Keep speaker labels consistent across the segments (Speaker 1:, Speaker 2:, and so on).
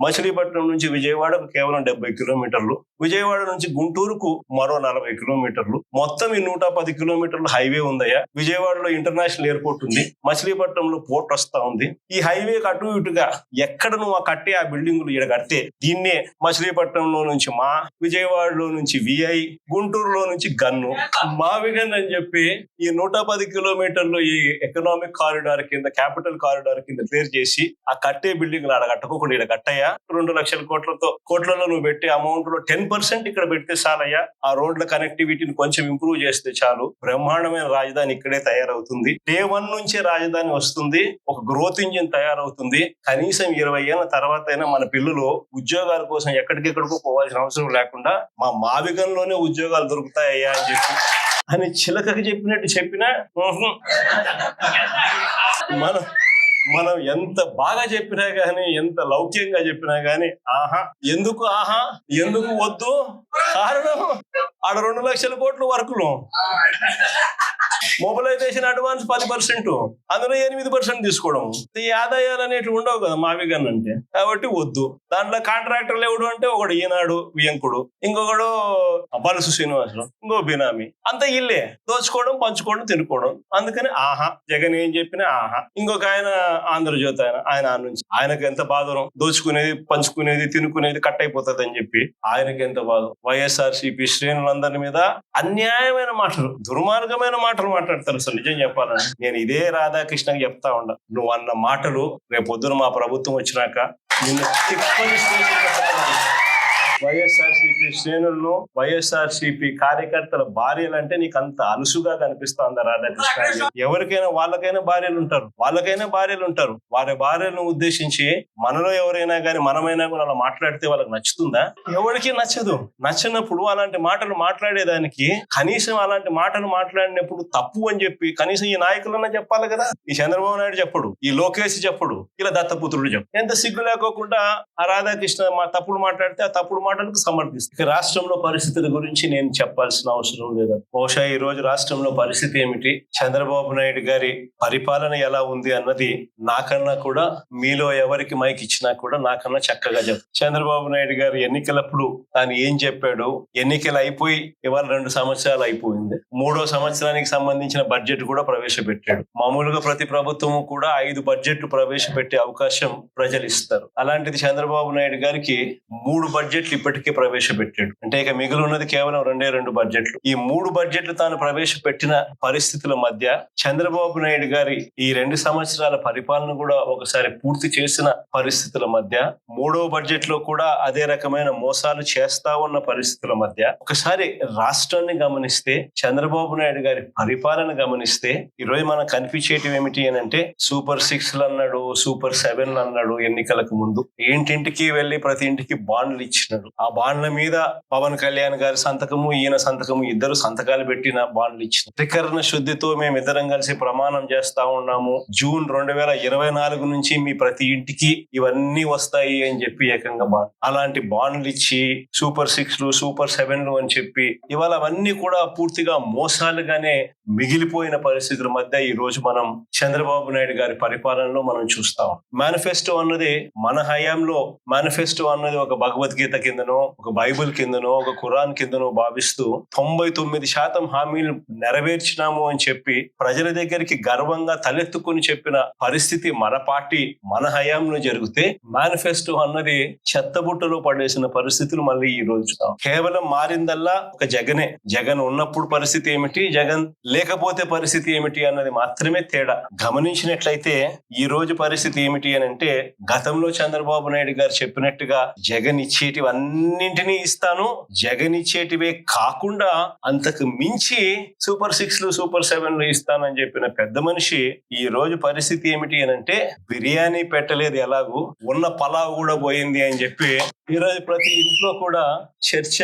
Speaker 1: మచిలీపట్నం నుంచి విజయవాడకు కేవలం 70 కిలోమీటర్లు, విజయవాడ నుంచి గుంటూరుకు మరో 40 కిలోమీటర్లు, మొత్తం ఈ 110 కిలోమీటర్లు హైవే ఉందయ్యా. విజయవాడలో ఇంటర్నేషనల్ ఎయిర్పోర్ట్ ఉంది, మచిలీపట్నంలో పోర్ట్ వస్తా ఉంది. ఈ హైవే అటు ఇటుగా ఎక్కడ నువ్వు కట్టే ఆ బిల్డింగులు ఈడ కడితే దీన్నే మచిలీపట్నంలో నుంచి మా, విజయవాడలో నుంచి విఐ, గుంటూరులో నుంచి గన్ను, మావిగన్ అని చెప్పి ఈ 110 కిలోమీటర్లు ఈ ఎకనామిక్ కారిడార్ కింద, క్యాపిటల్ కారిడార్ కింద క్లియర్ చేసి ఆ కట్టే బిల్డింగ్ ఆడ కట్టుకోకుండా ఇక్కడ కట్టయ్యా. 2 లక్షల కోట్లలో నువ్వు పెట్టే అమౌంట్ లో 10% ఇక్కడ పెడితే చాలయ్యా. ఆ రోడ్ల కనెక్టివిటీని కొంచెం ఇంప్రూవ్ చేస్తే చాలు, బ్రహ్మాండమైన రాజధాని ఇక్కడే తయారవుతుంది. డే 1 నుంచే రాజధాని వస్తుంది, ఒక గ్రోత్ ఇంజిన్ తయారవుతుంది. కనీసం 20 ఏళ్ల తర్వాత అయినా మన పిల్లలు ఉద్యోగాల కోసం ఎక్కడికెక్కడికో పోవాల్సిన అవసరం లేకుండా మా మావిగంలోనే ఉద్యోగాలు దొరుకుతాయ్యా అని చిలకకి చెప్పినట్టు చెప్పినా మనం ఎంత బాగా చెప్పినా గానీ, ఎంత లౌక్యంగా చెప్పినా గానీ ఎందుకు వద్దు? కారణం ఆడ 2 లక్షల కోట్ల వర్కులు, మొబిలైజేషన్ అడ్వాన్స్ 10%, అందులో 8% తీసుకోవడం. ఈ ఆదాయాలు అనేటివి ఉండవు కదా మావిగన్ అంటే, కాబట్టి వద్దు. దాంట్లో కాంట్రాక్టర్లు ఎవడు అంటే ఒకడు ఈనాడు వియంకుడు, ఇంకొకడు బలుసు శ్రీనివాసరావు, ఇంకో బినామీ, అంత ఇల్లే దోచుకోవడం, పంచుకోవడం, తినుకోవడం. అందుకని జగన్ ఏం చెప్పినా ఇంకొక ఆయన ఆంధ్రజ్యోతి ఆయన నుంచి ఆయనకు ఎంత బాధం, దోచుకునేది, పంచుకునేది, తినుకునేది కట్ అయిపోతుంది అని చెప్పి ఆయనకి ఎంత బాధ. వైఎస్ఆర్సీపీ శ్రేణులందరి మీద అన్యాయమైన మాటలు, దుర్మార్గమైన మాటలు మాట్లాడతారు. అసలు నిజం చెప్పాలని నేను ఇదే రాధాకృష్ణకి చెప్తా ఉండ, నువ్వు అన్న మాటలు రేపొద్దున మా ప్రభుత్వం వచ్చినాక నిన్ను తిప్పని వైఎస్ఆర్సీపీ శ్రేణులను, వైఎస్ఆర్సీపీ కార్యకర్తల భార్యలంటే నీకు అంత అలుసుగా కనిపిస్తోందా రాధాకృష్ణ? ఎవరికైనా వాళ్ళకైనా భార్యలు ఉంటారు. వారి భార్యలను ఉద్దేశించి మనలో ఎవరైనా కానీ మనమైనా కూడా అలా మాట్లాడితే వాళ్ళకి నచ్చుతుందా? ఎవరికి నచ్చదు. నచ్చినప్పుడు అలాంటి మాటలు మాట్లాడేదానికి, కనీసం అలాంటి మాటలు మాట్లాడినప్పుడు తప్పు అని చెప్పి కనీసం ఈ నాయకులన్నా చెప్పాలి కదా. ఈ చంద్రబాబు నాయుడు చెప్పడు, ఈ లోకేష్ చెప్పడు, ఇలా దత్తపుత్రుడు చెప్పడు. ఎంత సిగ్గు లేకోకుండా ఆ రాధాకృష్ణ తప్పుడు మాట్లాడితే ఆ తప్పుడు మాటలకు సమర్థిస్తుంది. రాష్ట్రంలో పరిస్థితుల గురించి నేను చెప్పాల్సిన అవసరం లేదు. బహుశా ఈ రోజు రాష్ట్రంలో పరిస్థితి ఏమిటి, చంద్రబాబు నాయుడు గారి పరిపాలన ఎలా ఉంది అన్నది నాకన్నా కూడా, మీలో ఎవరికి మైక్ ఇచ్చినా కూడా నాకన్నా చక్కగా చెప్తారు. చంద్రబాబు నాయుడు గారు ఎన్నికలప్పుడు తాను ఏం చెప్పాడు, ఎన్నికలు అయిపోయి ఇవాళ 2 సంవత్సరాలు అయిపోయింది. 3వ సంవత్సరానికి సంబంధించిన బడ్జెట్ కూడా ప్రవేశపెట్టాడు. మామూలుగా ప్రతి ప్రభుత్వము కూడా 5 బడ్జెట్లు ప్రవేశపెట్టే అవకాశం ప్రజలు ఇస్తారు. అలాంటిది చంద్రబాబు నాయుడు గారికి 3 బడ్జెట్లు ఇప్పటికే ప్రవేశపెట్టాడు. అంటే ఇక మిగిలి ఉన్నది కేవలం 2 బడ్జెట్లు. ఈ 3 బడ్జెట్లు తాను ప్రవేశపెట్టిన పరిస్థితుల మధ్య చంద్రబాబు నాయుడు గారి ఈ 2 సంవత్సరాల పరిపాలన కూడా ఒకసారి పూర్తి చేసిన పరిస్థితుల మధ్య, 3వ బడ్జెట్ లో కూడా అదే రకమైన మోసాలు చేస్తా ఉన్న పరిస్థితుల మధ్య ఒకసారి రాష్ట్రాన్ని గమనిస్తే, చంద్రబాబు నాయుడు గారి పరిపాలన గమనిస్తే ఈరోజు మనకు కనిపించేటివి ఏమిటి అని అంటే, సూపర్ 6లు అన్నాడు, సూపర్ 7లు అన్నాడు. ఎన్నికలకు ముందు ఇంటింటికి వెళ్లి ప్రతి ఇంటికి బాండ్లు ఇచ్చినాడు. ఆ బాండ్ల మీద పవన్ కళ్యాణ్ గారి సంతకము, ఈయన సంతకము, ఇద్దరు సంతకాలు పెట్టిన బాండ్లు ఇచ్చిన. త్రికరణ శుద్ధితో మేమిద్దరం కలిసి ప్రమాణం చేస్తా ఉన్నాము, జూన్ 2024 నుంచి మీ ప్రతి ఇంటికి ఇవన్నీ వస్తాయి అని చెప్పి ఏకంగా బాండ్, అలాంటి బాండ్లు ఇచ్చి సూపర్ 6లు, సూపర్ 7లు అని చెప్పి ఇవాళ అవన్నీ కూడా పూర్తిగా మోసాలుగానే మిగిలిపోయిన పరిస్థితుల మధ్య ఈ రోజు మనం చంద్రబాబు నాయుడు గారి పరిపాలనలో మనం చూస్తాం. మేనిఫెస్టో అన్నది మన హయాంలో, మేనిఫెస్టో అన్నది ఒక భగవద్గీత కిందనో, ఒక బైబిల్ కిందనో, ఒక ఖురాన్ కిందనో భావిస్తూ 99% హామీలు నెరవేర్చినాము అని చెప్పి ప్రజల దగ్గరికి గర్వంగా తలెత్తుకుని చెప్పిన పరిస్థితి మన పార్టీ, మన హయాంలో జరిగితే, మేనిఫెస్టో అన్నది చెత్తబుట్టలో పడేసిన పరిస్థితులు మళ్ళీ ఈ రోజు కేవలం మారిందల్లా ఒక జగనే. జగన్ ఉన్నప్పుడు పరిస్థితి ఏమిటి, జగన్ లేకపోతే పరిస్థితి ఏమిటి అన్నది మాత్రమే తేడా. గమనించినట్లయితే ఈ రోజు పరిస్థితి ఏమిటి అని అంటే, గతంలో చంద్రబాబు నాయుడు గారు చెప్పినట్టుగా జగన్ ఇచ్చేటివన్నింటినీ ఇస్తాను, జగన్ ఇచ్చేటివే కాకుండా అంతకు మించి సూపర్ 6లు, సూపర్ 7లు ఇస్తానని చెప్పిన పెద్ద మనిషి ఈ రోజు పరిస్థితి ఏమిటి అని అంటే, బిర్యానీ పెట్టలేదు ఎలాగూ, ఉన్న పలావ్ కూడా పోయింది అని చెప్పి ఈ రోజు ప్రతి ఇంట్లో కూడా చర్చ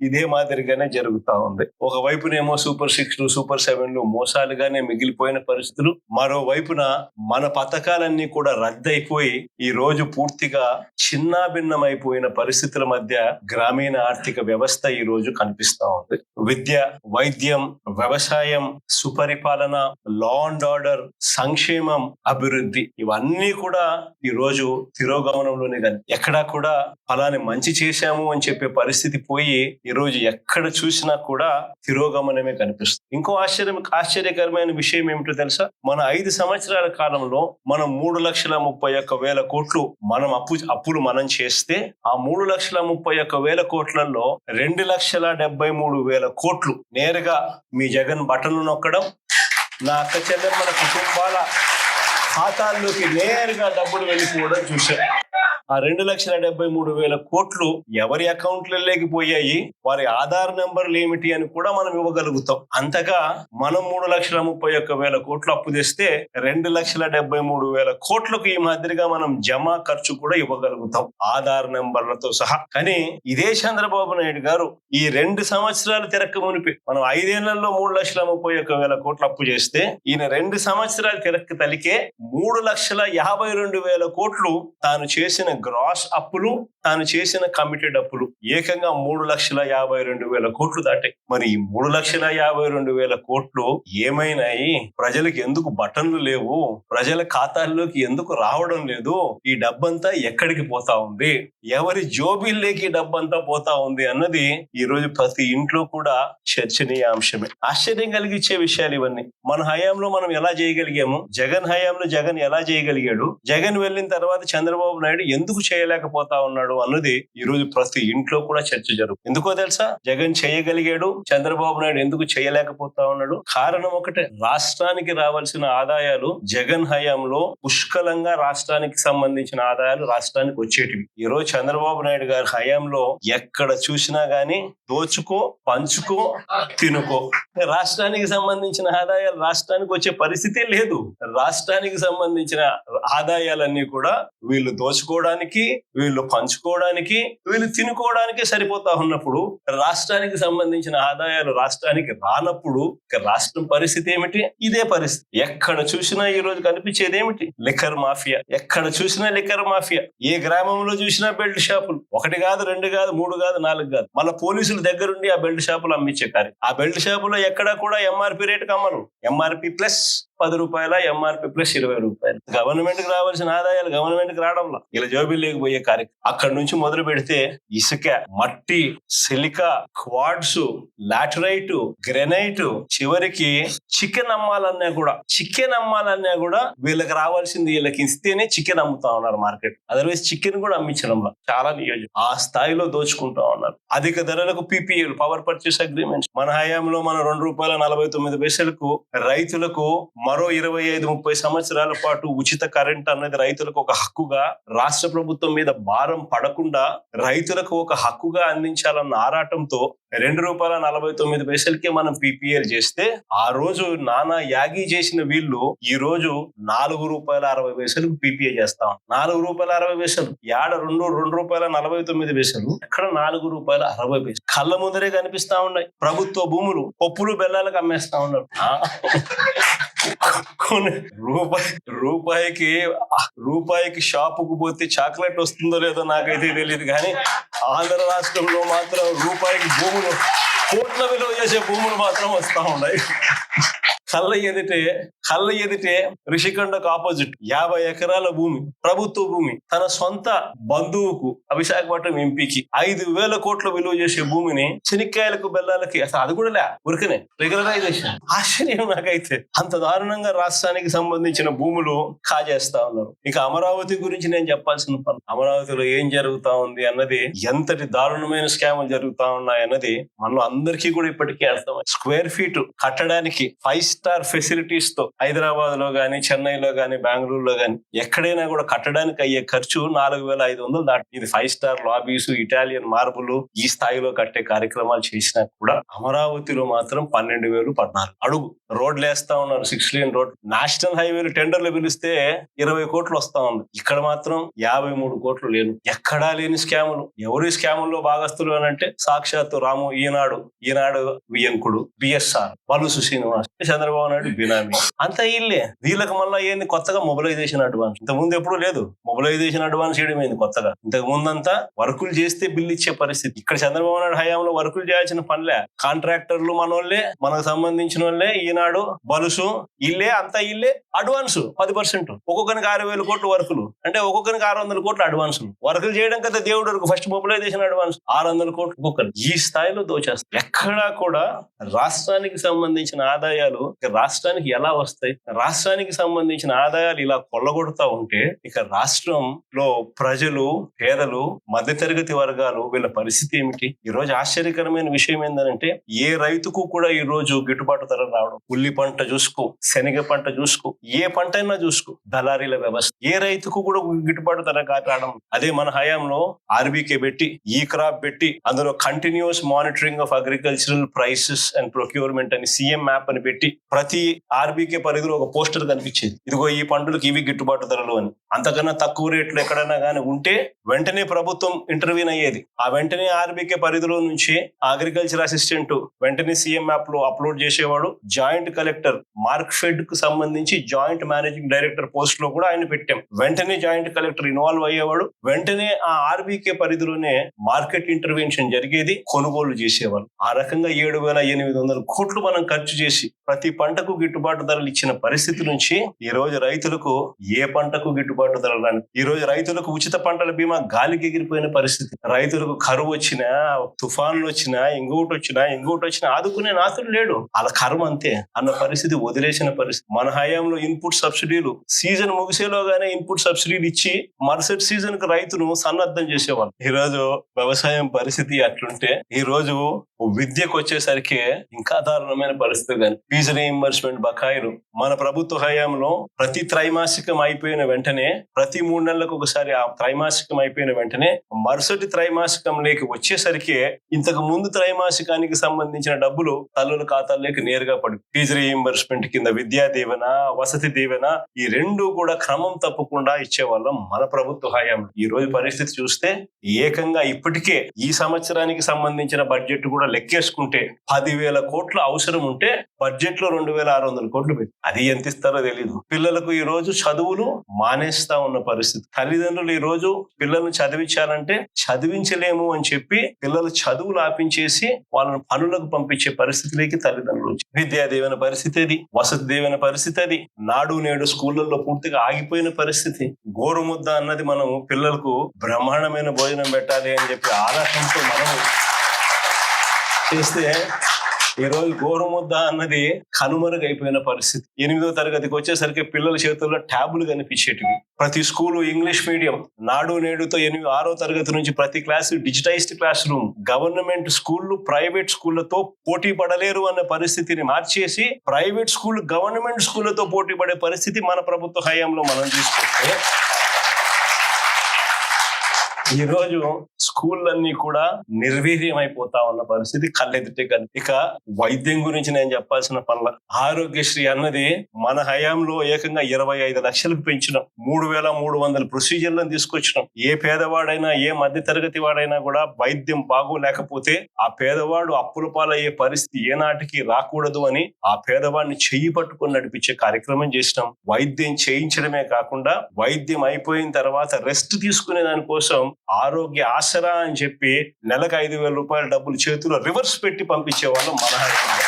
Speaker 1: ఇదే మాదిరిగానే జరుగుతా ఉంది. ఒకవైపునేమో సూపర్ 6లు, సూపర్ 7లు మోసాలుగానే మిగిలిపోయిన పరిస్థితులు, మరోవైపున మన పథకాలన్నీ కూడా రద్దయిపోయి ఈ రోజు పూర్తిగా చిన్నాభిన్నమైపోయిన పరిస్థితుల మధ్య మధ్య గ్రామీణ ఆర్థిక వ్యవస్థ ఈ రోజు కనిపిస్తా ఉంది. విద్య, వైద్యం, వ్యవసాయం, సుపరిపాలన, లా అండ్ ఆర్డర్, సంక్షేమం, అభివృద్ధి ఇవన్నీ కూడా ఈ రోజు తిరోగమనంలోనే కానీ ఎక్కడా కూడా ఫలాని మంచి చేశాము అని చెప్పే పరిస్థితి పోయి ఈ రోజు ఎక్కడ చూసినా కూడా తిరోగమనమే కనిపిస్తుంది. ఇంకో ఆశ్చర్యకరమైన విషయం ఏమిటో తెలుసా? మన 5 సంవత్సరాల కాలంలో మనం 3,31,000 కోట్లు మనం అప్పులు మనం చేస్తే ఆ 3,31,000 కోట్లలో 2,73,000 కోట్లు నేరుగా మీ జగన్ బటన్లు నొక్కడం, నా అక్క చెల్లెమ్మల కుటుంబాల ఖాతాల్లోకి నేరుగా డబ్బులు వెళ్ళిపోవడం చూశాం. ఆ 2,73,000 కోట్లు ఎవరి అకౌంట్లలోకి పోయాయి, వారి ఆధార్ నెంబర్లు ఏమిటి అని కూడా మనం ఇవ్వగలుగుతాం. అంతగా మనం 3,31,000 కోట్లు అప్పు తెస్తే 2,73,000 కోట్లకు ఈ మాదిరిగా మనం జమ ఖర్చు కూడా ఇవ్వగలుగుతాం ఆధార్ నెంబర్లతో సహా. కానీ ఇదే చంద్రబాబు నాయుడు గారు ఈ 2 సంవత్సరాలు తిరక్క మునిపి మనం 5 ఏళ్లలో 3,31,000 కోట్లు అప్పు చేస్తే ఈయన 2 సంవత్సరాలు తిరక్క తలికే 3,52,000 కోట్లు తాను చేసిన గ్రాస్ అప్పులు, తాను చేసిన కమిటెడ్ అప్పులు ఏకంగా 3,52,000 కోట్లు దాటాయి. మరి ఈ 3,52,000 కోట్లు ఏమైనాయి? ప్రజలకు ఎందుకు బటన్లు లేవు? ప్రజల ఖాతాల్లోకి ఎందుకు రావడం లేదు? ఈ డబ్బంతా ఎక్కడికి పోతా ఉంది? ఎవరి జోబీల్లోకి డబ్బంతా పోతా ఉంది అన్నది ఈ రోజు ప్రతి ఇంట్లో కూడా చర్చనీయాంశమే. ఆశ్చర్యం కలిగించే విషయాలు ఇవన్నీ. మన హయాంలో మనం ఎలా చేయగలిగాము? జగన్ హయాంలో జగన్ ఎలా చేయగలిగాడు? జగన్ వెళ్ళిన తర్వాత చంద్రబాబు నాయుడు ఎందుకు చేయలేకపోతా ఉన్నాడు అన్నది ఈ రోజు ప్రతి ఇంట్లో కూడా చర్చ జరుగుతుంది. ఎందుకో తెలుసా? జగన్ చేయగలిగాడు, చంద్రబాబు నాయుడు ఎందుకు చేయలేకపోతా ఉన్నాడు? కారణం ఒకటే, రాష్ట్రానికి రావాల్సిన ఆదాయాలు జగన్ హయాంలో పుష్కలంగా రాష్ట్రానికి సంబంధించిన ఆదాయాలు రాష్ట్రానికి వచ్చేటివి. ఈ రోజు చంద్రబాబు నాయుడు గారి హయాంలో ఎక్కడ చూసినా గానీ దోచుకో, పంచుకో, తినుకో. రాష్ట్రానికి సంబంధించిన ఆదాయాలు రాష్ట్రానికి వచ్చే పరిస్థితే లేదు. రాష్ట్రానికి సంబంధించిన ఆదాయాలన్నీ కూడా వీళ్ళు దోచుకోవడానికి, వీళ్ళు పంచుకోవడానికి, వీళ్ళు తినుకోవడానికి సరిపోతా ఉన్నప్పుడు రాష్ట్రానికి సంబంధించిన ఆదాయాలు రాష్ట్రానికి రానప్పుడు రాష్ట్రం పరిస్థితి ఏమిటి? ఇదే పరిస్థితి. ఎక్కడ చూసినా ఈ రోజు కనిపించేది ఏమిటి? Liquor mafia. ఎక్కడ చూసినా లిక్కర్ మాఫియా. ఏ గ్రామంలో చూసినా బెల్ట్ షాపులు. 1 కాదు, 2 కాదు, 3 కాదు, 4 కాదు. మళ్ళీ పోలీసుల దగ్గరుండి ఆ బెల్ట్ షాపులు అమ్మించే కార్యం. ఆ బెల్ట్ షాపులో ఎక్కడా కూడా ఎంఆర్పి రేటుకి అమ్మరు. ఎంఆర్పి ప్లస్ 10 రూపాయల, ఎంఆర్పి ప్లస్ 20 రూపాయలు. గవర్నమెంట్ కి రావాల్సిన ఆదాయాలు గవర్నమెంట్ కి రావడంలో ఇలా జోబీలు లేకపోయే కార్యక్రమం. అక్కడి నుంచి మొదలు పెడితే ఇసుక, మట్టి, సిలికా, క్వాడ్స్, లాటరైట్, గ్రెనైట్, చివరికి చికెన్ అమ్మాలన్నా కూడా వీళ్ళకి రావాల్సింది వీళ్ళకి ఇస్తేనే చికెన్ అమ్ముతా ఉన్నారు మార్కెట్. అదర్వైజ్ చికెన్ కూడా అమ్మించడంలో చాలా నియోజకం ఆ స్థాయిలో దోచుకుంటా ఉన్నారు. అధిక ధరలకు పీపీఏలు, పవర్ పర్చేస్ అగ్రిమెంట్స్. మన హయాంలో మనం ₹2.49 రైతులకు మరో 25-30 సంవత్సరాల పాటు ఉచిత కరెంట్ అన్నది రైతులకు ఒక హక్కుగా, రాష్ట్ర ప్రభుత్వం మీద భారం పడకుండా రైతులకు ఒక హక్కుగా అందించాలన్న ఆరాటంతో ₹2.49 మనం పీపీఎల్ చేస్తే ఆ రోజు నానా యాగి చేసిన వీళ్ళు ఈ రోజు ₹4.60 పీపీఏ చేస్తాం. ₹4.60 యాడ ₹2.49 ఎక్కడ ₹4.60 కళ్ళ ముందరే కనిపిస్తా ఉన్నాయి. ప్రభుత్వ భూములు పప్పులు బెల్లాలకు అమ్మేస్తా ఉన్నారు. రూపాయికి షాపుకు పోతే చాక్లెట్ వస్తుందో లేదో నాకైతే తెలియదు, కానీ ఆంధ్ర రాష్ట్రంలో మాత్రం రూపాయికి భూములు, కోట్ల విలువ చేసే భూములు మాత్రం వస్తా ఉన్నాయి. కళ్ళ ఎదిటే రిషికొండకు ఆపోజిట్ 50 ఎకరాల భూమి, ప్రభుత్వ భూమి, తన సొంత బంధువుకు విశాఖపట్నం ఎంపీకి 5,000 కోట్ల విలువ చేసే భూమిని శనిక్కాయలకు, బెల్లాలకి అసలు అది కూడా ఉరికనే రెగ్యులరైజేషన్. ఆశ్చర్యం నాకైతే. అంత దారుణంగా రాష్ట్రానికి సంబంధించిన భూములు కాజేస్తా ఉన్నారు. ఇక అమరావతి గురించి నేను చెప్పాల్సిన పని. అమరావతిలో ఏం జరుగుతా ఉంది అన్నది, ఎంతటి దారుణమైన స్కాములు జరుగుతా ఉన్నాయన్నది మనలో అందరికీ కూడా ఇప్పటికీ అర్థమైంది. స్క్వేర్ ఫీట్ కట్టడానికి 5 స్టార్ ఫెసిలిటీస్ తో హైదరాబాద్ లో గానీ, చెన్నైలో గానీ, బెంగళూరులో గానీ ఎక్కడైనా కూడా కట్టడానికి అయ్యే ఖర్చు 4,500 దాటి. ఇది 5 స్టార్ లాబీస్, ఇటాలియన్ మార్బుల్ ఈ స్థాయిలో కట్టే కార్యక్రమాలు చేసినా కూడా అమరావతిలో మాత్రం 12,000, 14 అడుగు రోడ్లు వేస్తా ఉన్నారు. 6 లేన్ రోడ్. నేషనల్ హైవేలు టెండర్లు పిలిస్తే 20 కోట్లు వస్తా ఉంది. ఇక్కడ మాత్రం 53 కోట్లు లేను. ఎక్కడా లేని స్కాములు. ఎవరి స్కాముల్లో భాగస్తులు అని అంటే సాక్షాత్తు రాము, ఈనాడు వియంకుడు, బిఎస్ఆర్, బలుసు శ్రీనివాస్, చంద్రబాబు చంద్రబాబు నాయుడు బినామీ, అంతా ఇల్లే. వీళ్ళకి మళ్ళీ ఏంది కొత్తగా మొబిలైజేషన్ అడ్వాన్స్. ఇంతకు ముందు ఎప్పుడు లేదు మొబిలైజేషన్ అడ్వాన్స్ చేయడం ఏంది కొత్తగా. ఇంతకు ముందంతా వర్కులు చేస్తే బిల్లు ఇచ్చే పరిస్థితి. ఇక్కడ చంద్రబాబు నాయుడు హయాంలో వర్కులు చేయాల్సిన పనిలే. కాంట్రాక్టర్లు మనోళ్లే, మనకు సంబంధించిన వాళ్ళే, ఈనాడు బలుసు ఇల్లే, అంతా ఇల్లే. అడ్వాన్స్ 10%, ఒక్కొక్కరికి 6,000 కోట్లు వర్కులు అంటే ఒక్కొక్కరికి 600 కోట్లు అడ్వాన్స్. వర్కులు చేయడం కదా దేవుడు వరకు ఫస్ట్ మొబిలైజేషన్ అడ్వాన్స్ 600 కోట్లు ఒక్కొక్కరు. ఈ స్థాయిలో దోచేస్తారు. ఎక్కడా కూడా రాష్ట్రానికి సంబంధించిన ఆదాయాలు రాష్ట్రానికి ఎలా వస్తాయి? రాష్ట్రానికి సంబంధించిన ఆదాయాలు ఇలా కొల్లగొడతా ఉంటే ఇక రాష్ట్రంలో ప్రజలు, పేదలు, మధ్యతరగతి వర్గాలు వీళ్ళ పరిస్థితి ఏమిటి? ఈ రోజు ఆశ్చర్యకరమైన విషయం ఏంటంటే ఏ రైతుకు కూడా ఈ రోజు గిట్టుబాటు ధర రావడం. ఉల్లి పంట చూసుకో, శనగ పంట చూసుకో, ఏ పంట అయినా చూసుకో, దళారీల వ్యవస్థ. ఏ రైతుకు కూడా గిట్టుబాటు ధర రావడం. అదే మన హయాంలో ఆర్బీకే పెట్టి, ఈ క్రాప్ పెట్టి, అందులో continuous monitoring of agricultural prices and procurement అని సీఎం మ్యాప్ అని పెట్టి ప్రతి ఆర్బీకే పరిధిలో ఒక పోస్టర్ కనిపించేది. ఇదిగో ఈ పంటలకు ఇవి గిట్టుబాటు ధరలు అని. అంతకన్నా తక్కువ రేట్లు ఎక్కడైనా కానీ ఉంటే వెంటనే ప్రభుత్వం ఇంటర్వ్యూన్ అయ్యేది. ఆ వెంటనే ఆర్బీకే పరిధిలో నుంచి అగ్రికల్చర్ అసిస్టెంట్ వెంటనే సీఎం యాప్ లో అప్లోడ్ చేసేవాడు. జాయింట్ కలెక్టర్ మార్క్ఫెడ్ కు సంబంధించి జాయింట్ మేనేజింగ్ డైరెక్టర్ పోస్ట్ లో కూడా ఆయన పెట్టాం. వెంటనే జాయింట్ కలెక్టర్ ఇన్వాల్వ్ అయ్యేవాడు. వెంటనే ఆ ఆర్బీకే పరిధిలోనే మార్కెట్ ఇంటర్వెన్షన్ జరిగేది, కొనుగోలు చేసేవాళ్ళు. ఆ రకంగా 7,800 కోట్లు మనం ఖర్చు చేసి ప్రతి పంటకు గిట్టుబాటు ధరలు ఇచ్చిన పరిస్థితి నుంచి ఈ రోజు రైతులకు ఏ పంటకు గిట్టుబాటు ధరలు రాని, ఈ రోజు రైతులకు ఉచిత పంటల బీమా గాలికి ఎగిరిపోయిన పరిస్థితి. రైతులకు కరువు వచ్చినా, తుఫాన్లు వచ్చినా, ఇంకోటి వచ్చినా ఆదుకునే నాతుడు లేడు. వాళ్ళ కర్మ అంతే అన్న పరిస్థితి వదిలేసిన పరిస్థితి. మన హయాంలో ఇన్పుట్ సబ్సిడీలు సీజన్ ముగిసేలోగానే ఇన్పుట్ సబ్సిడీలు ఇచ్చి మరుసటి సీజన్ కు రైతును సన్నద్ధం చేసేవాళ్ళు. ఈ రోజు వ్యవసాయం పరిస్థితి అట్లుంటే ఈ రోజు విద్యకు వచ్చేసరికి ఇంకా దారుణమైన పరిస్థితి. కానీ ఫీజు రీయింబర్స్మెంట్ బకాయిలు మన ప్రభుత్వ హయాంలో ప్రతి త్రైమాసికం అయిపోయిన వెంటనే, ప్రతి 3 నెలలకు ఒకసారి ఆ త్రైమాసికం అయిపోయిన వెంటనే మరుసటి త్రైమాసికం లేక వచ్చేసరికి ఇంతకు ముందు త్రైమాసికానికి సంబంధించిన డబ్బులు తల్లుల ఖాతాల్లోకి నేరుగా పడి ఫీజు రీయింబర్స్మెంట్ కింద విద్యా దీవెన, వసతి దీవెన ఈ రెండు కూడా క్రమం తప్పకుండా ఇచ్చేవాళ్ళం మన ప్రభుత్వ హయాంలో. ఈ రోజు పరిస్థితి చూస్తే ఏకంగా ఇప్పటికే ఈ సంవత్సరానికి సంబంధించిన బడ్జెట్ కూడా లెక్కేసుకుంటే 10,000 కోట్ల అవసరం ఉంటే బడ్జెట్ లో 2,600 కోట్లు పెట్టి అది ఎంత ఇస్తారో తెలీదు. పిల్లలకు ఈ రోజు చదువులు మానేస్తా ఉన్న పరిస్థితి. తల్లిదండ్రులు ఈ రోజు పిల్లల్ని చదివించాలంటే చదివించలేము అని చెప్పి పిల్లలు చదువులు ఆపించేసి వాళ్ళని పనులకు పంపించే పరిస్థితిలోకి తల్లిదండ్రులు. విద్యా దీవెన పరిస్థితి అది, వసతి దీవెన పరిస్థితి అది, నాడు నేడు స్కూళ్లలో పూర్తిగా ఆగిపోయిన పరిస్థితి. గోరుముద్ద అన్నది మనం పిల్లలకు బ్రహ్మాండమైన భోజనం పెట్టాలి అని చెప్పి ఆలోచనతో మనము చేస్తే ఈ రోజు గోరుముద్ద అన్నది కనుమరుగైపోయిన పరిస్థితి. 8వ తరగతికి వచ్చేసరికి పిల్లల చేతుల్లో ట్యాబులు కనిపించేటివి. ప్రతి స్కూలు ఇంగ్లీష్ మీడియం. నాడు నేడుతో 6వ తరగతి నుంచి ప్రతి class digitized class room. Government స్కూళ్లు ప్రైవేట్ స్కూళ్లతో పోటీ పడలేరు అన్న పరిస్థితిని మార్చేసి ప్రైవేట్ స్కూల్ గవర్నమెంట్ స్కూళ్లతో పోటీ పడే పరిస్థితి మన ప్రభుత్వ హయాంలో మనం తీసుకొస్తే ఈ రోజు స్కూళ్ళన్నీ కూడా నిర్వీర్యం అయిపోతా ఉన్న పరిస్థితి కళ్ళెదుటే. కానీ ఇక వైద్యం గురించి నేను చెప్పాల్సిన పనుల. ఆరోగ్యశ్రీ అన్నది మన హయాంలో ఏకంగా 25 లక్షలకు పెంచినాం. 3,300 ప్రొసీజర్లను తీసుకొచ్చినాం. ఏ పేదవాడైనా, ఏ మధ్య తరగతి వాడైనా కూడా వైద్యం బాగోలేకపోతే ఆ పేదవాడు అప్పుల పాలయ్యే పరిస్థితి ఏనాటికి రాకూడదు అని ఆ పేదవాడిని చెయ్యి పట్టుకొని నడిపించే కార్యక్రమం చేసినాం. వైద్యం చేయించడమే కాకుండా వైద్యం అయిపోయిన తర్వాత రెస్ట్ తీసుకునే దానికోసం ఆరోగ్య ఆసరా అని చెప్పి నెలకు 5,000 రూపాయల డబ్బులు చేతిలో రివర్స్ పెట్టి పంపించే వాళ్ళం మన హయాంలో.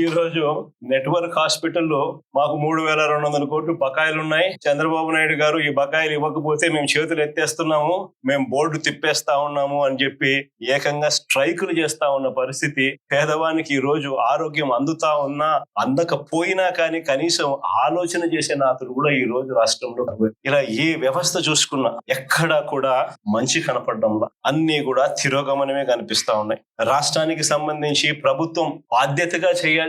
Speaker 1: ఈ రోజు నెట్వర్క్ హాస్పిటల్లో మాకు 3,200 కోట్లు బకాయిలు ఉన్నాయి. చంద్రబాబు నాయుడు గారు ఈ బకాయిలు ఇవ్వకపోతే మేము చేతులు ఎత్తేస్తున్నాము, మేము బోర్డు తిప్పేస్తా ఉన్నాము అని చెప్పి ఏకంగా స్ట్రైకులు చేస్తా ఉన్న పరిస్థితి. పేదవానికి ఈ రోజు ఆరోగ్యం అందుతా ఉన్నా అందకపోయినా కానీ కనీసం ఆలోచన చేసే నాతులు కూడా ఈ రోజు రాష్ట్రంలో. ఇలా ఏ వ్యవస్థ చూసుకున్నా ఎక్కడా కూడా మంచి కనపడడంలా, అన్ని కూడా తిరోగమనమే కనిపిస్తా ఉన్నాయి. రాష్ట్రానికి సంబంధించి ప్రభుత్వం బాధ్యతగా చేయాల్సినవి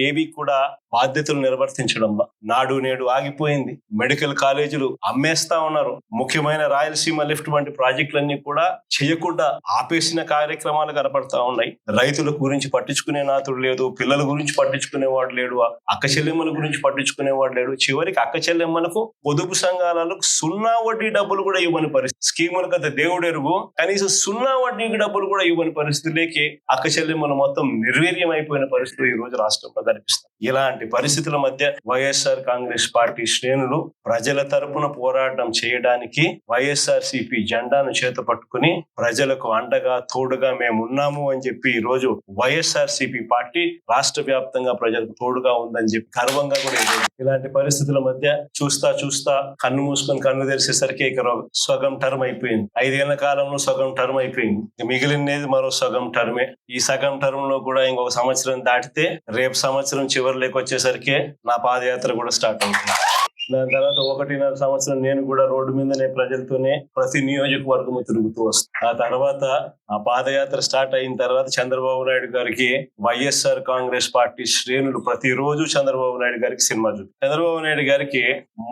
Speaker 1: ఏవి కూడా బాధ్యతలు నిర్వర్తించడంలో నాడు నేడు ఆగిపోయింది. మెడికల్ కాలేజీలు అమ్మేస్తా ఉన్నారు. ముఖ్యమైన రాయలసీమ లిఫ్ట్ వంటి ప్రాజెక్టులన్నీ కూడా చేయకుండా ఆపేసిన కార్యక్రమాలు కనపడతా ఉన్నాయి. రైతుల గురించి పట్టించుకునే నాతుడు లేదు, పిల్లల గురించి పట్టించుకునేవాడు లేడు, అక్క చెల్లెమ్మల గురించి పట్టించుకునేవాడు లేడు. చివరికి అక్క చెల్లెమ్మలకు పొదుపు సంఘాలకు 0 వడ్డీ డబ్బులు కూడా ఇవ్వని పరిస్థితి. స్కీముల కదా దేవుడు ఎరుగు, కనీసం 0 వడ్డీకి డబ్బులు కూడా ఇవ్వని పరిస్థితిలోకి అక్క చెల్లెమ్మలు మొత్తం నిర్వీర్యం అయిపోయిన పరిస్థితులు ఈ రోజు రాష్ట్రంలో కనిపిస్తాయి. ఇలాంటి ఇలాంటి పరిస్థితుల మధ్య వైఎస్ఆర్ కాంగ్రెస్ పార్టీ శ్రేణులు ప్రజల తరపున పోరాటం చేయడానికి వైఎస్ఆర్సీపీ జెండాను చేత పట్టుకుని ప్రజలకు అండగా తోడుగా మేము ఉన్నాము అని చెప్పి ఈ రోజు వైఎస్ఆర్సీపీ పార్టీ రాష్ట్ర వ్యాప్తంగా ప్రజలకు తోడుగా ఉందని చెప్పి గర్వంగా కూడా ఇలాంటి పరిస్థితుల మధ్య చూస్తా కన్ను మూసుకొని కన్ను తెరిసేసరికి ఇక సగం టర్మ్ అయిపోయింది. 5 ఏళ్ల కాలంలో సగం టర్మ్ అయిపోయింది. మిగిలినది మరో సగం టర్మే. ఈ సగం టర్మ్ లో కూడా ఇంకొక సంవత్సరం దాటితే రేపు సంవత్సరం చివరిలోకి వచ్చేసరికి నా పాదయాత్ర కూడా స్టార్ట్ అవుతుంది. దాని తర్వాత 1.5 సంవత్సరం నేను కూడా రోడ్డు మీదనే ప్రజలతోనే ప్రతి నియోజకవర్గము తిరుగుతూ వస్తాను. ఆ తర్వాత ఆ పాదయాత్ర స్టార్ట్ అయిన తర్వాత చంద్రబాబు నాయుడు గారికి వైఎస్ఆర్ కాంగ్రెస్ పార్టీ శ్రేణులు ప్రతిరోజు చంద్రబాబు నాయుడు గారికి సినిమా చంద్రబాబు నాయుడు గారికి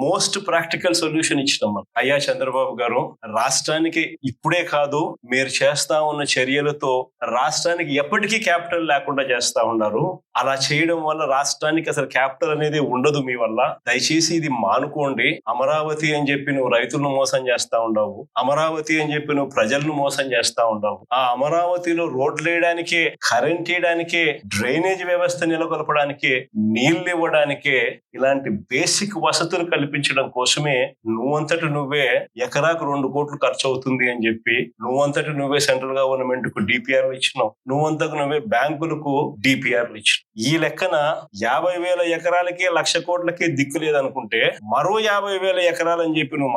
Speaker 1: మోస్ట్ ప్రాక్టికల్ సొల్యూషన్ ఇచ్చినాం. అయ్యా చంద్రబాబు గారు, రాష్ట్రానికి ఇప్పుడే కాదు మీరు చేస్తా ఉన్న చర్యలతో రాష్ట్రానికి ఎప్పటికీ క్యాపిటల్ లేకుండా చేస్తా ఉన్నారు. అలా చేయడం వల్ల రాష్ట్రానికి అసలు క్యాపిటల్ అనేది ఉండదు మీ వల్ల. దయచేసి ఇది మానుకోండి. అమరావతి అని చెప్పి నువ్వు రైతులను మోసం చేస్తా ఉండవు. అమరావతి అని చెప్పి నువ్వు ప్రజలను మోసం చేస్తా ఉండవు. ఆ అమరావతిలో రోడ్లు వేయడానికే, కరెంట్ వేయడానికే, డ్రైనేజ్ వ్యవస్థ నెలకొల్పడానికే, నీళ్లు ఇవ్వడానికే, ఇలాంటి బేసిక్ వసతులు కల్పించడం కోసమే నువ్వంతటి నువ్వే ఎకరాకు 2 కోట్లు ఖర్చు అవుతుంది అని చెప్పి నువ్వంతటి నువ్వే సెంట్రల్ గవర్నమెంట్ కు డిపిఆర్లు ఇచ్చినావు. నువ్వంతకు నువ్వే బ్యాంకులకు డిపిఆర్లు ఇచ్చినావు. ఈ లెక్కన 50,000 ఎకరాలకే 1,00,000 కోట్లకే దిక్కు లేదనుకుంటే మరో 50,000 ఎకరాలు అని చెప్పి నువ్వు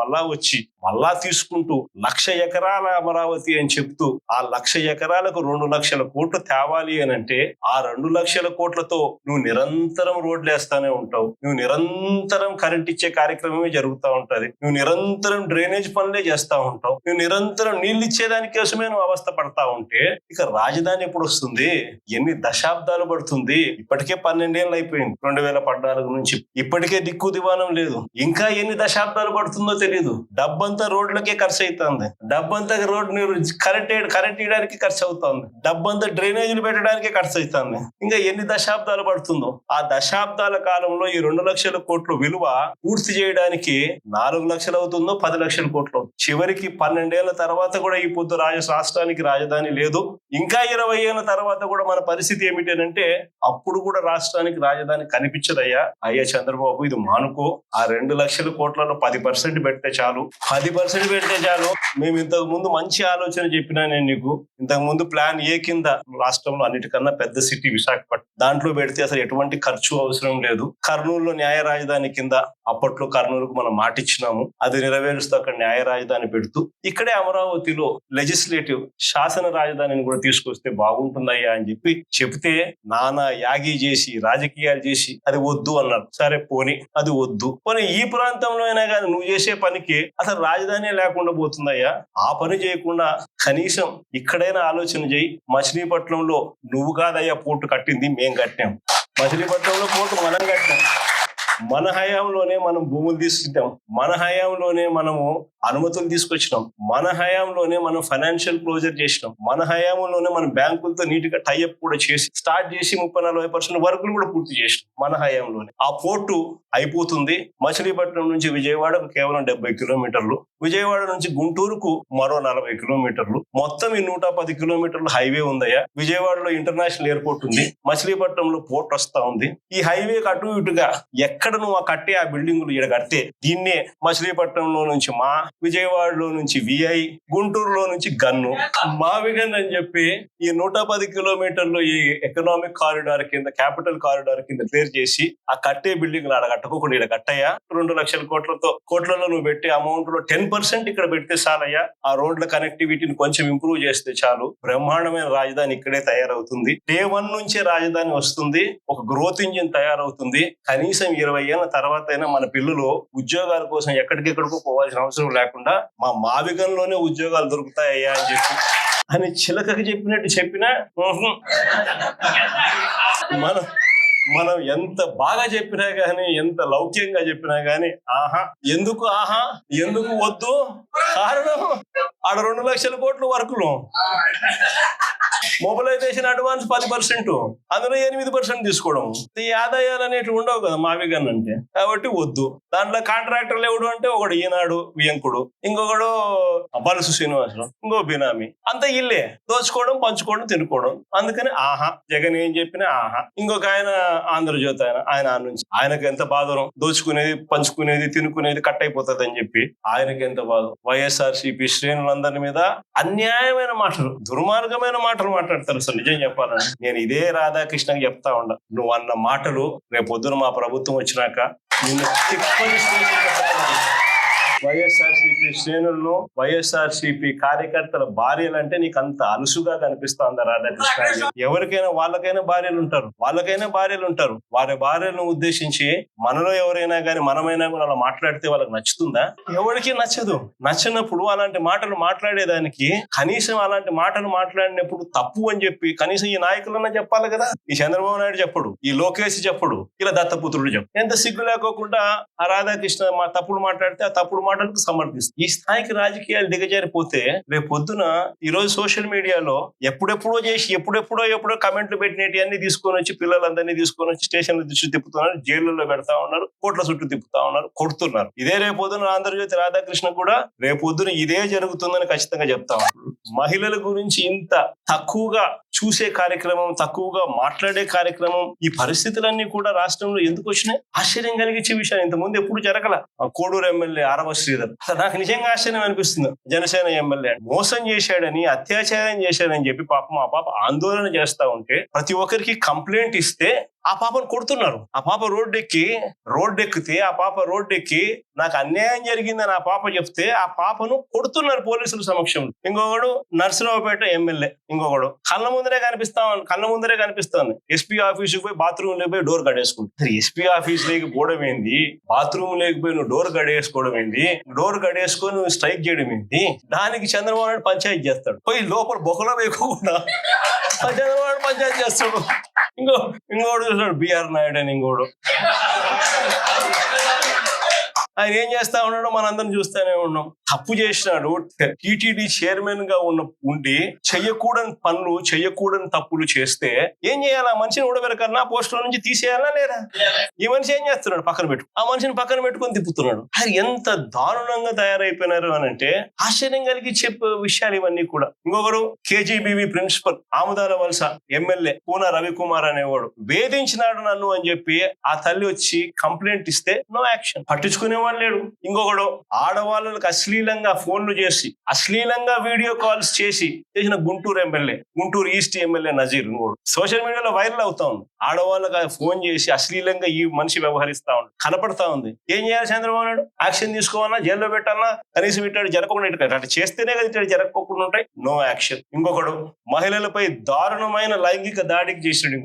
Speaker 1: మళ్ళా తీసుకుంటూ 1,00,000 ఎకరాల అమరావతి అని చెప్తూ ఆ 1,00,000 ఎకరాలకు 2,00,000 కోట్లు తేవాలి అని అంటే ఆ 2,00,000 కోట్లతో నువ్వు నిరంతరం రోడ్లు వేస్తానే ఉంటావు. నువ్వు నిరంతరం కరెంట్ ఇచ్చే కార్యక్రమమే జరుగుతూ ఉంటది. నువ్వు నిరంతరం డ్రైనేజ్ పనులే చేస్తా ఉంటావు. నువ్వు నిరంతరం నీళ్లు ఇచ్చేదాని కోసమే నువ్వు అవస్థ పడతా ఉంటే ఇక రాజధాని ఎప్పుడు వస్తుంది? ఎన్ని దశాబ్దాలు పడుతుంది? ఇప్పటికే 12 ఏళ్ళు అయిపోయింది 2014 నుంచి. ఇప్పటికే దిక్కు దివానం లేదు. ఇంకా ఎన్ని దశాబ్దాలు పడుతుందో తెలియదు. డబ్బంతా రోడ్లకే ఖర్చు అవుతుంది. డబ్బంతా రోడ్ కరెంట్ వేయడానికి ఖర్చు అవుతుంది. డబ్బంతా డ్రైనేజీలు పెట్టడానికి ఖర్చు అవుతుంది. ఇంకా ఎన్ని దశాబ్దాలు పడుతుందో. ఆ దశాబ్దాల కాలంలో ఈ 2,00,000 కోట్ల విలువ పూర్తి చేయడానికి 4 లక్షలు అవుతుందో 10 లక్షల కోట్లు. చివరికి 12 ఏళ్ల తర్వాత కూడా ఈ పొద్దు రాష్ట్రానికి రాజధాని లేదు. ఇంకా 20 ఏళ్ల తర్వాత కూడా మన పరిస్థితి ఏమిటంటే అప్పుడు కూడా రాష్ట్రానికి రాజధాని కనిపించదయ్యా. అయ్యా చంద్రబాబు, ఇది మానుకో. ఆ 2,00,000 కోట్లలో 10% పెడితే చాలు. 10% పెడితే చాలు. మేము ఇంతకు ముందు మంచి ఆలోచన చెప్పినా నేను నీకు. ఇంతకు ముందు ప్లాన్ ఏ కింద రాష్ట్రంలో అన్నిటికన్నా పెద్ద సిటీ విశాఖపట్నం, దాంట్లో పెడితే అసలు ఎటువంటి ఖర్చు అవసరం లేదు. కర్నూలులో న్యాయ రాజధాని కింద అప్పట్లో కర్నూలుకు మనం మాటిచ్చినాము. అది నెరవేరుస్తూ అక్కడ న్యాయ రాజధాని పెడుతూ ఇక్కడే అమరావతిలో లెజిస్లేటివ్ శాసన రాజధానిని కూడా తీసుకొస్తే బాగుంటుందయ్యా అని చెప్తే నానా యాగి చేసి రాజకీయాలు చేసి అది వద్దు అన్నారు. సరే పోనీ, అది వద్దు. పోనీ ఈ ప్రాంతంలో అయినా కానీ నువ్వు చేసే పనికి అసలు రాజధాని లేకుండా పోతుందయ్యా. ఆ పని చేయకుండా కనీసం ఇక్కడైనా ఆలోచన చేయి. మచిలీపట్నంలో నువ్వు కాదయ్యా పోర్టు కట్టింది, మేం కట్టాం. మచిలీపట్నంలో పోర్టు మనం కట్టాం. మన హయాంలోనే మనం భూములు తీసుకుంటాం. మన హయాంలోనే మనము అనుమతులు తీసుకొచ్చినాం. మన హయాంలోనే మనం ఫైనాన్షియల్ క్లోజర్ చేసినాం. మన హయాంలోనే మనం బ్యాంకులతో నీట్గా టైఅప్ కూడా చేసి స్టార్ట్ చేసి 30-40% వర్కులు కూడా పూర్తి చేసినాం మన హయాంలోనే. ఆ పోర్టు అయిపోతుంది. మచిలీపట్నం నుంచి విజయవాడకు కేవలం 70 కిలోమీటర్లు, విజయవాడ నుంచి గుంటూరుకు మరో 40 కిలోమీటర్లు, మొత్తం ఈ 110 కిలోమీటర్లు హైవే ఉందయ్యా. విజయవాడలో ఇంటర్నేషనల్ ఎయిర్పోర్ట్ ఉంది, మచిలీపట్నంలో పోర్ట్ వస్తా ఉంది. ఈ హైవేకి అటు ఇటుగా ఎక్కడ నువ్వు కట్టే ఆ బిల్డింగులు ఇక్కడ కడితే దీన్నే మచిలీపట్నంలో నుంచి మా, విజయవాడలో నుంచి విఐ, గుంటూరులో నుంచి గన్ను, మావిగన్ అని చెప్పి ఈ 110 కిలోమీటర్లు ఈ ఎకనామిక్ కారిడార్ కింద, క్యాపిటల్ కారిడార్ కింద క్లియర్ చేసి ఆ కట్టే బిల్డింగ్ ఆడ కట్టుకోకుండా ఇక్కడ కట్టయ్యా. 2,00,000 కోట్లలో నువ్వు పెట్టే అమౌంట్ లో 10% ఇక్కడ పెడితే చాలయ్యా. ఆ రోడ్ల కనెక్టివిటీని కొంచెం ఇంప్రూవ్ చేస్తే చాలు. బ్రహ్మాండమైన రాజధాని ఇక్కడే తయారవుతుంది. డే 1 నుంచే రాజధాని వస్తుంది. ఒక గ్రోత్ ఇంజిన్ తయారవుతుంది. కనీసం 20 ఏళ్ల తర్వాత అయినా మన పిల్లలు ఉద్యోగాల కోసం ఎక్కడికెక్కడికో పోవాల్సిన అవసరం లేకుండా మా మావిగంలోనే ఉద్యోగాలు దొరుకుతాయ్యా అని చిలకకి చెప్పినట్టు చెప్పినా మనం ఎంత బాగా చెప్పినా గానీ, ఎంత లౌక్యంగా చెప్పినా గానీ ఎందుకు వద్దు? కారణం ఆడ 2,00,000 కోట్ల వర్కులు. మొబిలైజేషన్ అడ్వాన్స్ 10%, అందులో 8% తీసుకోవడం. ఈ ఆదాయాలు అనేటివి ఉండవు కదా మావిగన్ అంటే, కాబట్టి వద్దు. దాంట్లో కాంట్రాక్టర్లు ఎవడు అంటే ఒకడు ఈనాడు వియంకుడు, ఇంకొకడు బలుసు శ్రీనివాసరావు, ఇంకో బినామీ, అంతా ఇల్లే దోచుకోవడం, పంచుకోవడం, తినుకోవడం. అందుకని ఆహా జగన్ ఏం చెప్పినా ఆహా. ఇంకొక ఆయన ఆంధ్రజ్యోతి ఆయన నుంచి ఆయనకు ఎంత బాధరం, దోచుకునేది, పంచుకునేది, తినుకునేది కట్ అయిపోతుంది అని చెప్పి ఆయనకి ఎంత బాధ. వైఎస్ఆర్సీపీ శ్రేణులందరి మీద అన్యాయమైన మాటలు, దుర్మార్గమైన మాటలు మాట్లాడతారు. అసలు నిజం చెప్పాలని నేను ఇదే రాధాకృష్ణకి చెప్తా ఉండ, నువ్వు అన్న మాటలు రేపు పొద్దున మా ప్రభుత్వం వచ్చినాక నిన్ను తిప్పని వైఎస్ఆర్సీపీ శ్రేణులను, వైఎస్ఆర్సీపీ కార్యకర్తల భార్యలంటే నీకు అంత అలుసుగా కనిపిస్తోందా రాధాకృష్ణ? ఎవరికైనా వాళ్ళకైనా భార్యలు ఉంటారు, వారి భార్యలను ఉద్దేశించి మనలో ఎవరైనా కానీ మనమైనా కూడా అలా మాట్లాడితే వాళ్ళకి నచ్చుతుందా? ఎవరికి నచ్చదు. నచ్చినప్పుడు అలాంటి మాటలు మాట్లాడేదానికి కనీసం అలాంటి మాటలు మాట్లాడినప్పుడు తప్పు అని చెప్పి కనీసం ఈ నాయకులన్నా చెప్పాలి కదా. ఈ చంద్రబాబు నాయుడు చెప్పడు, ఈ లోకేష్ చెప్పడు, ఇలా దత్తపుత్రుడు చెప్పడు. ఎంత సిగ్గు లేకోకుండా ఆ రాధాకృష్ణ తప్పుడు మాట్లాడితే ఆ తప్పుడు మాటలకు సమర్థిస్తుంది. ఈ స్థాయికి రాజకీయాలు దిగజారిపోతే రేపు పొద్దున ఈ రోజు సోషల్ మీడియాలో ఎప్పుడెప్పుడో చేసి ఎప్పుడో కమెంట్లు పెట్టినవి అన్ని తీసుకొని వచ్చి పిల్లలందరినీ తీసుకొని వచ్చి స్టేషన్ల చుట్టూ తిప్పుతున్నారు, జైలులో పెడతా ఉన్నారు, కోట్ల చుట్టూ తిప్పుతా ఉన్నారు, కొడుతున్నారు. ఇదే రేపు పొద్దున ఆంధ్రజ్యోతి రాధాకృష్ణ కూడా రేపు పొద్దున ఇదే జరుగుతుందని ఖచ్చితంగా చెప్తా ఉన్నారు. మహిళల గురించి ఇంత తక్కువగా చూసే కార్యక్రమం, తక్కువగా మాట్లాడే కార్యక్రమం, ఈ పరిస్థితులన్నీ కూడా రాష్ట్రంలో ఎందుకు వచ్చినాయి? ఆశ్చర్యం కలిగించే విషయం. ఇంతకుముందు ఎప్పుడు జరగల. కోడూరు ఎమ్మెల్యే ఆరవ శ్రీధర్, అసలు నాకు నిజంగా ఆశ్చర్యం అనిపిస్తుంది. జనసేన ఎమ్మెల్యే మోసం చేశాడని, అత్యాచారం చేశాడని చెప్పి పాపం ఆ పాప ఆందోళన చేస్తా ఉంటే ప్రతి ఒక్కరికి కంప్లైంట్ ఇస్తే ఆ పాపను కొడుతున్నారు. ఆ పాప రోడ్డెక్కితే ఆ పాప రోడ్డెక్కి నాకు అన్యాయం జరిగిందని ఆ పాప చెప్తే ఆ పాపను కొడుతున్నారు పోలీసుల సమక్షంలో. ఇంకొకడు నర్సరావుపేట ఎమ్మెల్యే, ఇంకొకడు కళ్ళ ముందరే కనిపిస్తాను ఎస్పీ ఆఫీసుకి పోయి బాత్రూమ్ లేకపోయి డోర్ గడేసుకుంటారు. ఎస్పీ ఆఫీస్ లేకి పోవడం ఏంది, బాత్రూమ్ లేకపోయి నువ్వు డోర్ గడేసుకోవడం ఏంది, డోర్ గడేసుకొని నువ్వు స్ట్రైక్ చేయడం ఏంది? దానికి చంద్రబాబు నాయుడు పంచాయతీ చేస్తాడు. పోయి లోపల బొక్కలో వేయకుండా చంద్రబాబు నాయుడు పంచాయతీ చేస్తాడు. ఇంకోడు బిఆర్ నాయుడు అని ఇంకోడు ఆయన ఏం చేస్తా ఉన్నాడో మనందరం చూస్తూనే ఉన్నాం. తప్పు చేసినాడు. టీటీడీ చైర్మన్ గా ఉండి చెయ్యకూడని తప్పులు చేస్తే ఏం చేయాలి? ఆ మనిషిని ఊడబెరకన్నా పోస్టుల నుంచి తీసేయాలా లేదా? ఈ మనిషి ఏం చేస్తున్నాడు? పక్కన పెట్టు, ఆ మనిషిని పక్కన పెట్టుకొని తిప్పుతున్నాడు. అది ఎంత దారుణంగా తయారైపోయినారు అని అంటే ఆశ్చర్యం కలిగి చెప్పే విషయాలు ఇవన్నీ కూడా. ఇంకొకరు కేజీబీవీ ప్రిన్సిపల్ ఆముదాల వలస ఎమ్మెల్యే కూన రవికుమార్ అనేవాడు వేధించినాడు నన్ను అని చెప్పి ఆ తల్లి వచ్చి కంప్లైంట్ ఇస్తే నో యాక్షన్, పట్టించుకునే లేడు. ఇంకొకడు ఆడవాళ్ళకి అశ్లీలంగా ఫోన్లు చేసి, అశ్లీలంగా వీడియో కాల్స్ చేసిన గుంటూరు ఈస్ట్ ఎమ్మెల్యే నజీర్ ఇంకోడు సోషల్ మీడియాలో వైరల్ అవుతా ఉంది. ఆడవాళ్ళకి ఫోన్ చేసి అశ్లీలంగా ఈ మనిషి వ్యవహరిస్తా ఉంది, కనపడతా ఉంది. ఏం చేయాలి చంద్రబాబు నాయుడు? యాక్షన్ తీసుకోవాలా, జైల్లో పెట్టాలా? కనీసం ఇట్లా జరగకుండా అట్లా చేస్తేనే కదా ఇట్లా జరగకుండా ఉంటాయి. No action. ఇంకొకడు మహిళలపై దారుణమైన లైంగిక దాడికి చేసినాడు.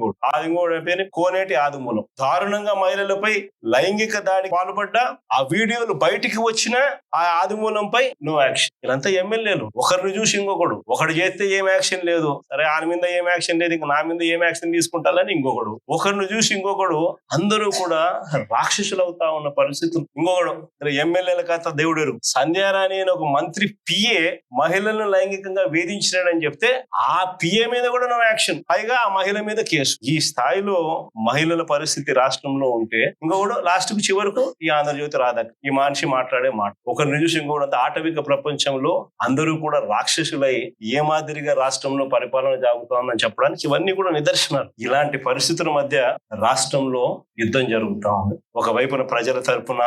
Speaker 1: ఇంకోడు పేరు కోనేటి ఆదిమూలం. దారుణంగా మహిళలపై లైంగిక దాడికి పాల్పడ్డా ఆ వీడియోలు బయటికి వచ్చిన ఆ ఆదిమూలంపై నో యాక్షన్. ఇదంతా ఎమ్మెల్యేలు. ఒకరిని చూసి ఒకడు చేస్తే ఏం యాక్షన్ లేదు, సరే ఆయన మీద ఏం యాక్షన్ లేదు, ఇంకా నా మీద ఏం యాక్షన్ తీసుకుంటారని ఇంకొకడు, ఒకరిని చూసి ఇంకొకడు. అందరూ కూడా రాక్షసులు అవుతా ఉన్న పరిస్థితులు. ఇంకొకడు ఎమ్మెల్యేల కథ దేవుడు. సంధ్యారాణి అని ఒక మంత్రి పిఏ మహిళలను లైంగికంగా వేధించినాడని చెప్తే ఆ పిఏ మీద కూడా నో యాక్షన్, పైగా ఆ మహిళ మీద కేసు. ఈ స్థాయిలో మహిళల పరిస్థితి రాష్ట్రంలో ఉంటే ఇంకొకడు లాస్ట్ కు చివరకు ఈ ఆంధ్రజ్యోతి రాధా ఈ మనిషి మాట్లాడే మాట ఒకరిని చూసి ఇంకొకటి. ఆటవిక ప్రపంచంలో అందరూ కూడా రాక్షసులై ఏ మాదిరిగా రాష్ట్రంలో పరిపాలన జరుగుతుందని చెప్పడానికి ఇవన్నీ కూడా నిదర్శనాలు. ఇలాంటి పరిస్థితుల మధ్య రాష్ట్రంలో యుద్ధం జరుగుతా ఉంది. ఒకవైపున ప్రజల తరపున,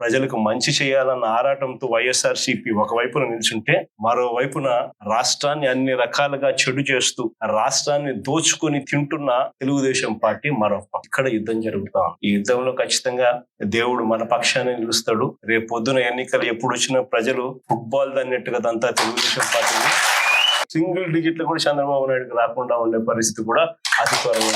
Speaker 1: ప్రజలకు మంచి చేయాలన్న ఆరాటంతో వైఎస్ఆర్సీపీ ఒకవైపున నిల్చుంటే, మరోవైపున రాష్ట్రాన్ని అన్ని రకాలుగా చెడు చేస్తూ రాష్ట్రాన్ని దోచుకొని తింటున్న తెలుగుదేశం పార్టీ ఇక్కడ యుద్ధం జరుగుతా ఉంది. ఈ యుద్ధంలో ఖచ్చితంగా దేవుడు మన పక్షాన్ని నిలుస్తాడు. రేపు పొద్దున ఎన్నికలు ఎప్పుడు వచ్చినా ప్రజలు ఫుట్బాల్ అన్నట్టుగా అంతా తెలుగుదేశం పార్టీని సింగిల్ డిజిట్లు కూడా చంద్రబాబు నాయుడుకి రాకుండా ఉండే పరిస్థితి కూడా అతి త్వరలో